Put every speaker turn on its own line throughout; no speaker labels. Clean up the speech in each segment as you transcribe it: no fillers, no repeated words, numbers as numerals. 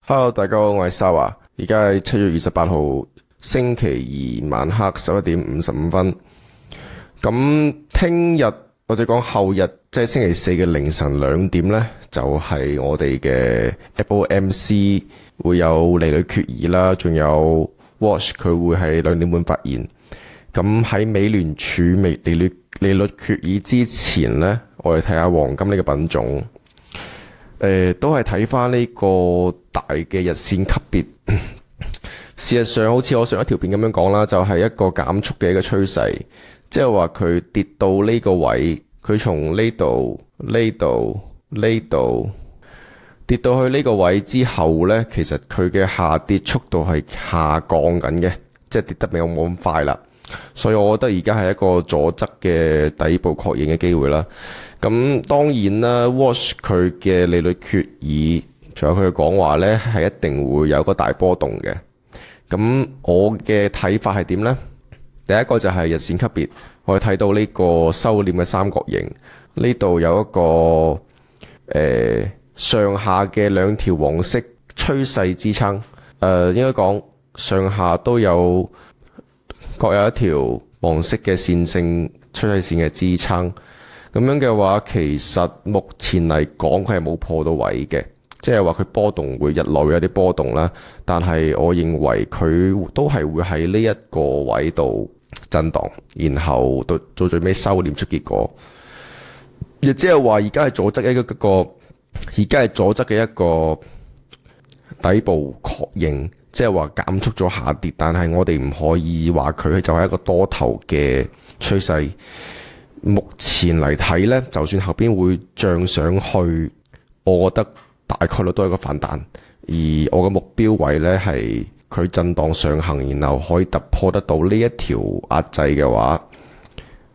Hello，大家好，我係沙華，而家係7月28號星期二晚黑11點55分。咁聽日或者講後日，即係星期四嘅凌晨2點呢，就係我哋嘅 FOMC 會有利率決議啦，仲有 Walsh 佢會喺2點半發言。咁喺美聯儲利率決議之前呢，我哋睇下黃金呢個品種。都係睇翻呢個大嘅日線級別。事實上，好似我上一條片咁樣講啦，就係一個減速嘅一個趨勢，即係話佢跌到呢個位，佢從呢度跌到去呢個位之後呢，其實佢嘅下跌速度係下降緊嘅，即係跌得冇咁快啦。所以我覺得而家係一個左側嘅底部確認嘅機會啦。咁當然啦，Walsh 佢嘅利率決議，仲有佢嘅講話呢，係一定會有一個大波動嘅。咁我嘅睇法係點呢？第一個就係日線級別，我哋睇到呢個收斂嘅三角形，呢度有一個上下嘅兩條黃色趨勢支撐。應該講上下都有各有一條黃色嘅線性趨勢線嘅支撐。咁樣嘅話，其實目前嚟講，佢係冇破到位嘅，即係話佢波動會日內會有啲波動啦。但係我認為佢都係會喺呢一個位度震盪，然後到最尾收斂出結果。亦即係話，而家係左側嘅一個底部確認，即係話減速咗下跌，但係我哋唔可以話佢就係一個多頭嘅趨勢。目前嚟睇呢，就算後邊會漲上去，我覺得大概率都係一個反彈。而我嘅目標位呢，係佢震盪上行，然後可以突破得到呢一條壓制嘅話，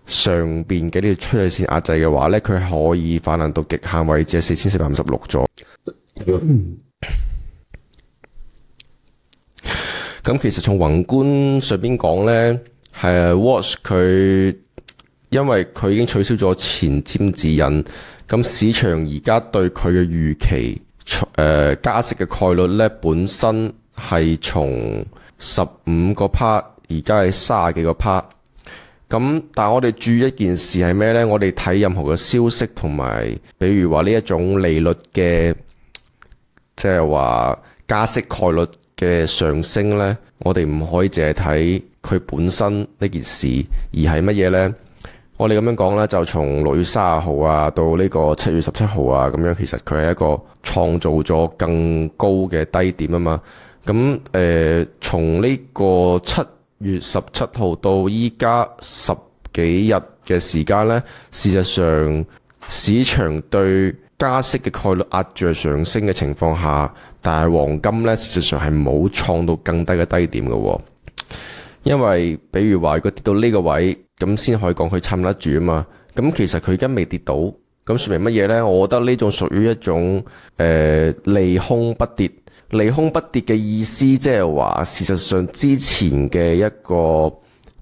上邊嘅呢條趨勢線壓制嘅話呢，佢可以反彈到極限位置係4456咗。咁其實從宏觀上邊講呢，係 Walsh 佢。因為佢已經取消咗前瞻指引，咁市場而家對佢嘅預期，加息嘅概率咧，本身係從15個 part， 而家係30幾個 part。咁但係我哋注意一件事係咩呢？我哋睇任何嘅消息同埋，比如話呢一種利率嘅，即係話加息概率嘅上升呢，我哋唔可以淨係睇佢本身呢件事，而係乜嘢呢？我哋咁樣講咧，就從6月30號啊到呢個7月17號啊，咁樣其實佢係一個創造咗更高嘅低點啊嘛。咁從呢個7月17號到依家10幾日嘅時間咧，事實上市場對加息嘅概率壓住上升嘅情況下，但係黃金咧事實上係冇創到更低嘅低點嘅喎。因為比如話，如果跌到呢個位，咁先可以講佢撐得住啊嘛。咁其實佢而家未跌到，咁說明乜嘢呢？我覺得呢種屬於一種利空不跌。利空不跌嘅意思，即係話事實上之前嘅一個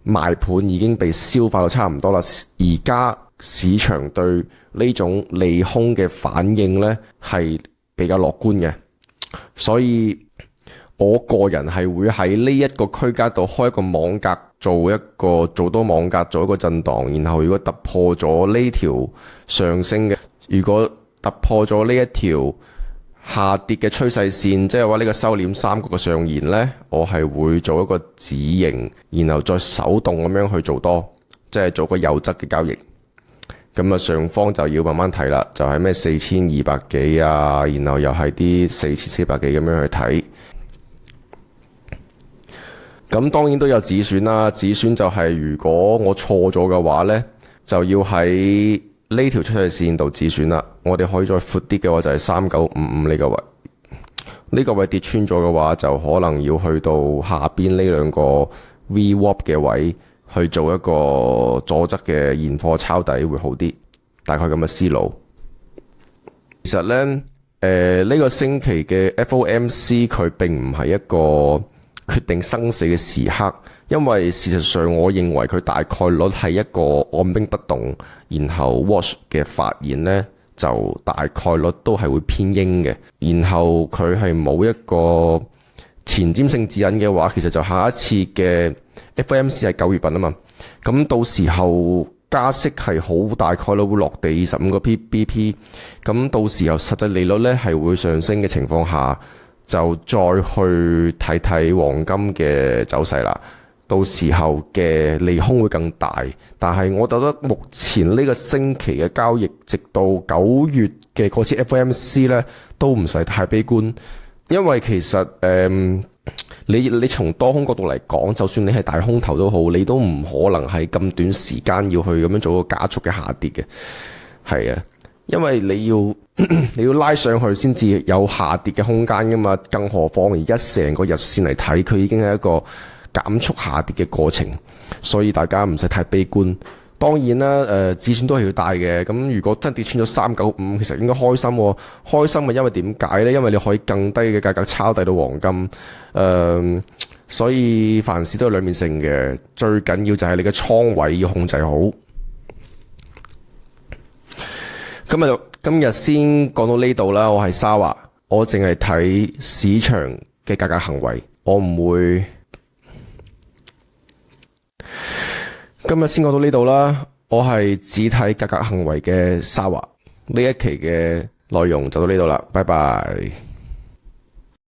賣盤已經被消化到差唔多啦。而家市場對呢種利空嘅反應呢係比較樂觀嘅，所以我個人係會喺呢一個區間度開一個網格，做多網格，做一個震盪，然後如果突破咗呢條上升嘅，如果突破咗呢一條下跌嘅趨勢線，即係話呢個收斂三角嘅上沿呢，我係會做一個止盈，然後再手動咁樣去做多，即係做個右側嘅交易。咁啊，上方就要慢慢睇啦，就係咩4200幾啊，然後又係啲4400幾咁樣去睇。咁當然都有止損啦，止損就係如果我錯咗嘅話呢，就要喺呢條趨勢線度止損啦。我哋可以再闊啲嘅話就係3955呢個位，呢個位跌穿咗嘅話就可能要去到下邊呢兩個 VWAP 嘅位去做一個左側嘅現貨抄底會好啲，大概咁嘅思路。其實呢，呢個星期嘅 FOMC 佢並唔係一個決定生死嘅時刻，因為事實上我認為佢大概率係一個按兵不動，然後 Walsh 嘅發言呢就大概率都係會偏鷹嘅。然後佢係冇一個前瞻性指引嘅話，其實就下一次嘅 FOMC 係9月份啊嘛。咁到時候加息係好大概率會落地25個 BP。咁到時候實際利率咧係會上升嘅情況下，就再去睇睇黃金嘅走勢啦。到時候嘅利空會更大，但係我覺得目前呢個星期嘅交易，直到9月嘅嗰次 FOMC 咧，都唔使太悲觀，因為其實你從多空角度嚟講，就算你係大空頭都好，你都唔可能喺咁短時間要去咁樣做個加速嘅下跌嘅，係啊，因為你要拉上去先至有下跌嘅空間噶嘛，更何況而家成個日線嚟睇，佢已經係一個減速下跌嘅過程，所以大家唔使太悲觀。當然啦，止損都係要大嘅。咁如果真跌穿咗395，其實應該開心喎。開心係因為點解呢？因為你可以更低嘅價格抄底到黃金。所以凡事都有兩面性嘅，最緊要就係你嘅倉位要控制好。今日先講到呢度啦。我係沙華，我淨係睇市場嘅價格行為，我唔會。今日先講到呢度啦，我係只睇價格行為嘅沙華，呢一期嘅內容就到呢度啦，拜拜。